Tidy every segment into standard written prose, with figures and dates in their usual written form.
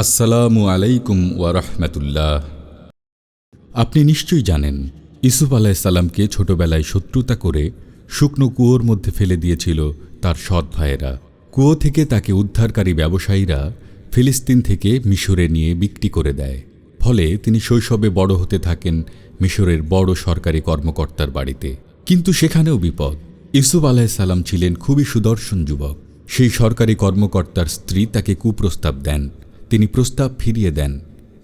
আসসালামু আলাইকুম ওয়া রাহমাতুল্লাহ। আপনি নিশ্চয়ই জানেন, ইউসুফ আলাইহিসসালামকে ছোটবেলায় শত্রুতা করে শুকনো কুয়োর মধ্যে ফেলে দিয়েছিল তার সৎ ভাইয়েরা। কুয়ো থেকে তাকে উদ্ধারকারী ব্যবসায়ীরা ফিলিস্তিন থেকে মিশরে নিয়ে বিক্রি করে দেয়। ফলে তিনি শৈশবে বড় হতে থাকেন মিশরের বড় সরকারি কর্মকর্তার বাড়িতে। কিন্তু সেখানেও বিপদ। ইউসুফ আলাইহিসসালাম ছিলেন খুবই সুদর্শন যুবক। সেই সরকারি কর্মকর্তার স্ত্রী তাকে কুপ্রস্তাব দেন। তিনি প্রস্তাব ফিরিয়ে দেন।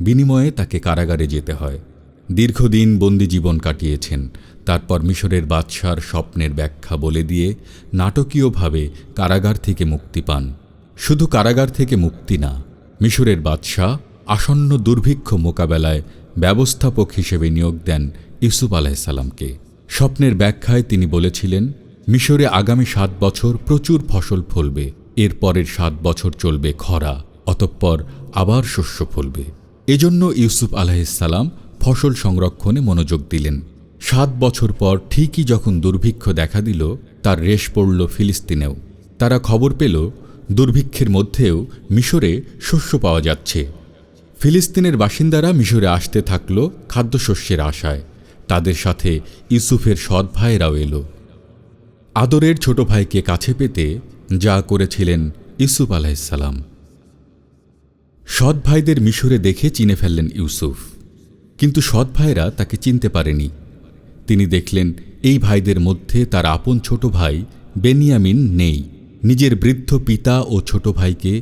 বিনিময়ে তাকে কারাগারে যেতে হয়। দীর্ঘদিন বন্দি জীবন কাটিয়েছেন। তারপর মিশরের বাদশার স্বপ্নের ব্যাখ্যা বলে দিয়ে নাটকীয়ভাবে কারাগার থেকে মুক্তি পান। শুধু কারাগার থেকে মুক্তি না, মিশরের বাদশাহ আসন্ন দুর্ভিক্ষ মোকাবেলায় ব্যবস্থাপক হিসেবে নিয়োগ দেন ইউসুফ আলাইহিসসালামকে। স্বপ্নের ব্যাখ্যায় তিনি বলেছিলেন, মিশরে আগামী 7 বছর প্রচুর ফসল ফলবে, এর পরের 7 বছর চলবে খরা, অতঃপর আবার শস্য ফলবে। এজন্য ইউসুফ আলাইহিসসালাম ফসল সংরক্ষণে মনোযোগ দিলেন। 7 বছর পর ঠিকই যখন দুর্ভিক্ষ দেখা দিল, তার রেশ পড়ল ফিলিস্তিনেও। তারা খবর পেল দুর্ভিক্ষের মধ্যেও মিশরে শস্য পাওয়া যাচ্ছে। ফিলিস্তিনের বাসিন্দারা মিশরে আসতে থাকল খাদ্যশস্যের আশায়। তাদের সাথে ইউসুফের সৎ ভাইয়েরাও এলো। আদরের ছোট ভাইকে কাছে পেতে যা করেছিলেন ইউসুফ আলাইহিসসালাম। সৎ ভাইদের মিশরে দেখে চিনে ফেললেন ইউসুফ। কিন্তু সৎ ভাইরা তাকে চিনতে পারেনি। তিনি দেখলেন এই ভাইদের মধ্যে তার আপন ছোট ভাই বেনিয়ামিন নেই। নিজের বৃদ্ধ পিতা ও ছোট ভাইকে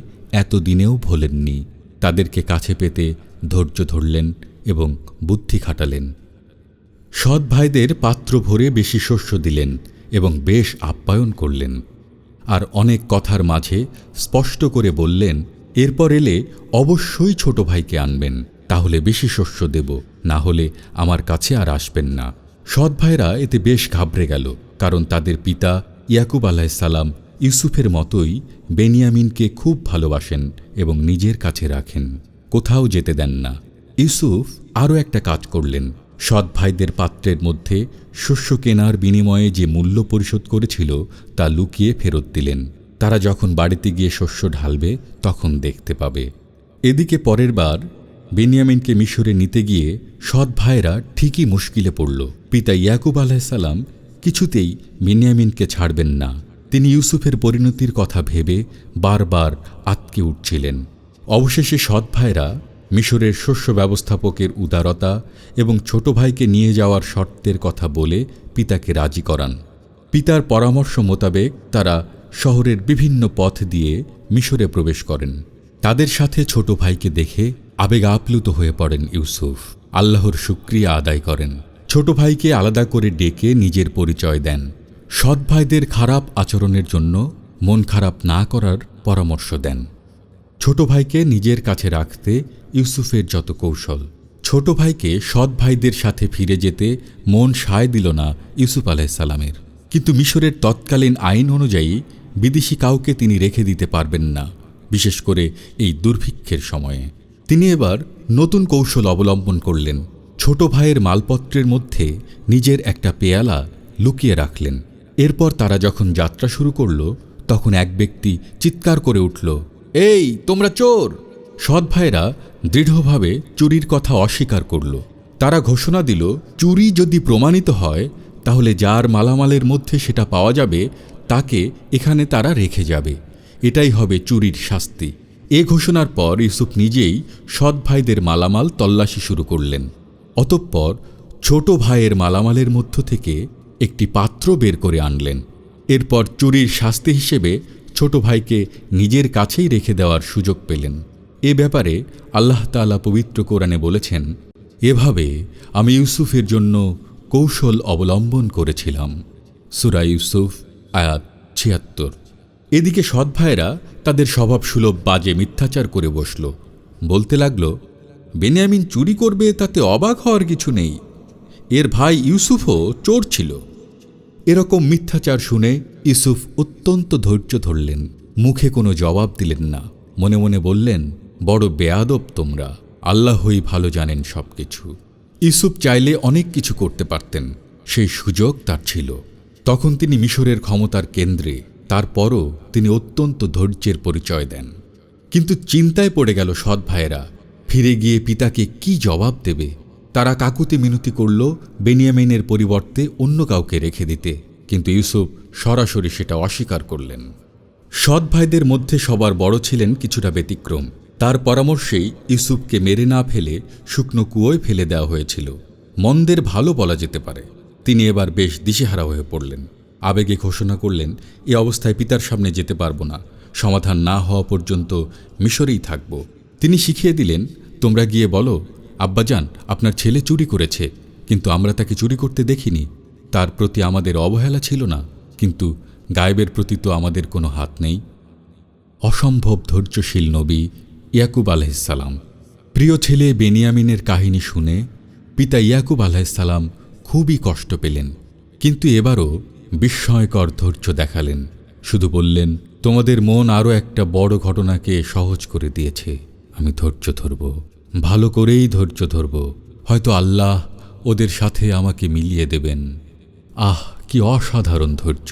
এতদিনেও ভোলেননি। তাদেরকে কাছে পেতে ধৈর্য ধরলেন এবং বুদ্ধি খাটালেন। সৎ ভাইদের পাত্র ভরে বেশি শস্য দিলেন এবং বেশ আপ্যায়ন করলেন। আর অনেক কথার মাঝে স্পষ্ট করে বললেন, এরপর এলে অবশ্যই ছোট ভাইকে আনবেন, তাহলে বেশি শস্য দেব, না হলে আমার কাছে আর আসবেন না। সৎ ভাইরা এতে বেশ ঘাবড়ে গেল, কারণ তাদের পিতা ইয়াকুব আলাইহিসসালাম ইউসুফের মতোই বেনিয়ামিনকে খুব ভালোবাসেন এবং নিজের কাছে রাখেন, কোথাও যেতে দেন না। ইউসুফ আরও একটা কাজ করলেন। সৎ ভাইদের পাত্রের মধ্যে শস্য কেনার বিনিময়ে যে মূল্য পরিশোধ করেছিল তা লুকিয়ে ফেরত দিলেন। তারা যখন বাড়িতে গিয়ে শস্য ঢালবে তখন দেখতে পাবে। এদিকে পরের বার বেনিয়ামিনকে মিশরে নিতে গিয়ে সৎ ভাইরা ঠিকই মুশকিলে পড়ল। পিতা ইয়াকুব আলাইহিসসালাম কিছুতেই বেনিয়ামিনকে ছাড়বেন না। তিনি ইউসুফের পরিণতির কথা ভেবে বারবার আঁতকে উঠছিলেন। অবশেষে সৎ ভাইরা মিশরের শস্য ব্যবস্থাপকের উদারতা এবং ছোট ভাইকে নিয়ে যাওয়ার শর্তের কথা বলে পিতাকে রাজি করান। পিতার পরামর্শ মোতাবেক তারা শহরের বিভিন্ন পথ দিয়ে মিশরে প্রবেশ করেন। তাদের সাথে ছোট ভাইকে দেখে আবেগ আপ্লুত হয়ে পড়েন ইউসুফ। আল্লাহর শুকরিয়া আদায় করেন। ছোট ভাইকে আলাদা করে ডেকে নিজের পরিচয় দেন। সৎ ভাইদের খারাপ আচরণের জন্য মন খারাপ না করার পরামর্শ দেন। ছোট ভাইকে নিজের কাছে রাখতে ইউসুফের যত কৌশল। ছোট ভাইকে সৎ ভাইদের সাথে ফিরে যেতে মন সায় দিল না ইউসুফ আলাইহিসসালামের। কিন্তু মিশরের তৎকালীন আইন অনুযায়ী বিদেশি কাউকে তিনি রেখে দিতে পারবেন না, বিশেষ করে এই দুর্ভিক্ষের সময়ে। তিনি এবার নতুন কৌশল অবলম্বন করলেন। ছোট ভাইয়ের মালপত্রের মধ্যে নিজের একটা পেয়ালা লুকিয়ে রাখলেন। এরপর তারা যখন যাত্রা শুরু করল, তখন এক ব্যক্তি চিৎকার করে উঠল, এই তোমরা চোর! সৎ ভাইরা দৃঢ়ভাবে চুরির কথা অস্বীকার করল। তারা ঘোষণা দিল, চুরি যদি প্রমাণিত হয় তাহলে যার মালামালের মধ্যে সেটা পাওয়া যাবে তাকে এখানে তারা রেখে যাবে। এটাই হবে চুরির শাস্তি। এ ঘোষণার পর ইউসুফ নিজেই সৎ ভাইদের মালামাল তল্লাশি শুরু করলেন। অতঃপর ছোট ভাইয়ের মালামালের মধ্য থেকে একটি পাত্র বের করে আনলেন। এরপর চুরির শাস্তি হিসেবে ছোট ভাইকে নিজের কাছেই রেখে দেওয়ার সুযোগ পেলেন। এ ব্যাপারে আল্লাহ তাআলা পবিত্র কোরআনে বলেছেন, এভাবে আমি ইউসুফের জন্য কৌশল অবলম্বন করেছিলাম। সূরা ইউসুফ আয়াত ৭৬। এদিকে সৎ ভাইরা তাদের স্বভাবসুলভ বাজে মিথ্যাচার করে বসল। বলতে লাগল, বেনিয়ামিন চুরি করবে তাতে অবাক হওয়ার কিছু নেই, এর ভাই ইউসুফও চোর ছিল। এরকম মিথ্যাচার শুনে ইউসুফ অত্যন্ত ধৈর্য ধরলেন, মুখে কোনো জবাব দিলেন না। মনে মনে বললেন, বড় বেয়াদব তোমরা, আল্লাহই ভালো জানেন সব কিছু। ইউসুফ চাইলে অনেক কিছু করতে পারতেন, সেই সুযোগ তার ছিল। তখন তিনি মিশরের ক্ষমতার কেন্দ্রে, তারপরও তিনি অত্যন্ত ধৈর্যের পরিচয় দেন। কিন্তু চিন্তায় পড়ে গেল সৎ ভাইয়েরা, ফিরে গিয়ে পিতাকে কি জবাব দেবে। তারা কাকুতি মিনতি করল বেনিয়ামিনের পরিবর্তে অন্য কাউকে রেখে দিতে, কিন্তু ইউসুফ সরাসরি সেটা অস্বীকার করলেন। সৎ ভাইদের মধ্যে সবার বড় ছিলেন কিছুটা ব্যতিক্রম। তার পরামর্শেই ইউসুফকে মেরে না ফেলে শুকনো কুয়োয় ফেলে দেওয়া হয়েছিল। মন্দের ভালো বলা যেতে পারে। তিনি এবার বেশ দিশেহারা হয়ে পড়লেন। আবেগে ঘোষণা করলেন, এ অবস্থায় পিতার সামনে যেতে পারবো না, সমাধান না হওয়া পর্যন্ত মিশরেই থাকব। তিনি শিখিয়ে দিলেন, তোমরা গিয়ে বলো, আব্বাজান আপনার ছেলে চুরি করেছে, কিন্তু আমরা তাকে চুরি করতে দেখিনি। তার প্রতি আমাদের অবহেলা ছিল না, কিন্তু গায়েবের প্রতি তো আমাদের কোনো হাত নেই। অসম্ভব ধৈর্যশীল নবী ইয়াকুব আলাইহিসসালাম। প্রিয় ছেলে বেনিয়ামিনের কাহিনী শুনে পিতা ইয়াকুব আলাইহিসসালাম খুবই কষ্ট পেলেন, কিন্তু এবারও বিস্ময়কর ধৈর্য দেখালেন। শুধু বললেন, তোমাদের মন আরও একটা বড় ঘটনাকে সহজ করে দিয়েছে। আমি ধৈর্য ধরব, ভালো করেই ধৈর্য ধরব। হয়তো আল্লাহ ওদের সাথে আমাকে মিলিয়ে দেবেন। আহ, কি অসাধারণ ধৈর্য!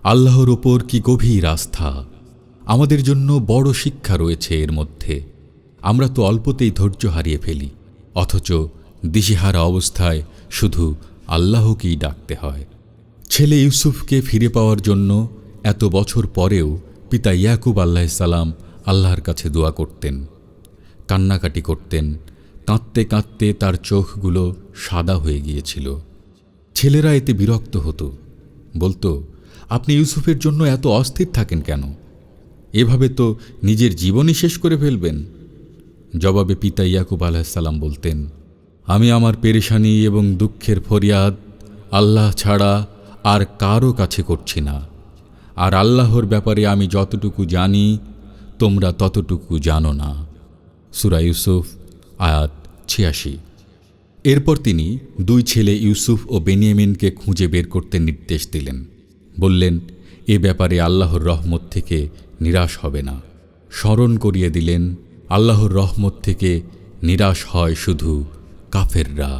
আল্লাহর ওপর কি গভীর আস্থা! আমাদের জন্য বড় শিক্ষা রয়েছে এর মধ্যে। আমরা তো অল্পতেই ধৈর্য হারিয়ে ফেলি, অথচ দিশেহারা অবস্থায় শুধু আল্লাহকেই ডাকতে হয়। ছেলে ইউসুফকে ফিরে পাওয়ার জন্য এত বছর পরেও পিতা ইয়াকুব আলাইহিসসালাম আল্লাহর কাছে দোয়া করতেন, কান্নাকাটি করতেন। কাঁদতে কাঁদতে তার চোখগুলো সাদা হয়ে গিয়েছিল। ছেলেরা এতে বিরক্ত হতো, বলতো, আপনি ইউসুফের জন্য এত অস্থির থাকেন কেন? এভাবে তো নিজের জীবনই শেষ করে ফেলবেন। জবাবে পিতা ইয়াকুব আলাইহিসসালাম বলতেন, আমি আমার পেরেশানি এবং দুঃখের ফরিয়াদ আল্লাহ ছাড়া আর কারো কাছে করছি না। আর আল্লাহর ব্যাপারে আমি যতটুকু জানি তোমরা ততটুকু জানো না। সূরা ইউসুফ আয়াত ৮৬। এরপর তিনি দুই ছেলে ইউসুফ ও বেনিয়ামিনকে খুঁজে বের করতে নির্দেশ দিলেন। বললেন, এ ব্যাপারে আল্লাহর রহমত থেকে নিরাশ হবে না। স্মরণ করিয়ে দিলেন, আল্লাহর রহমত থেকে নিরাশ হয় শুধু কাফেররা।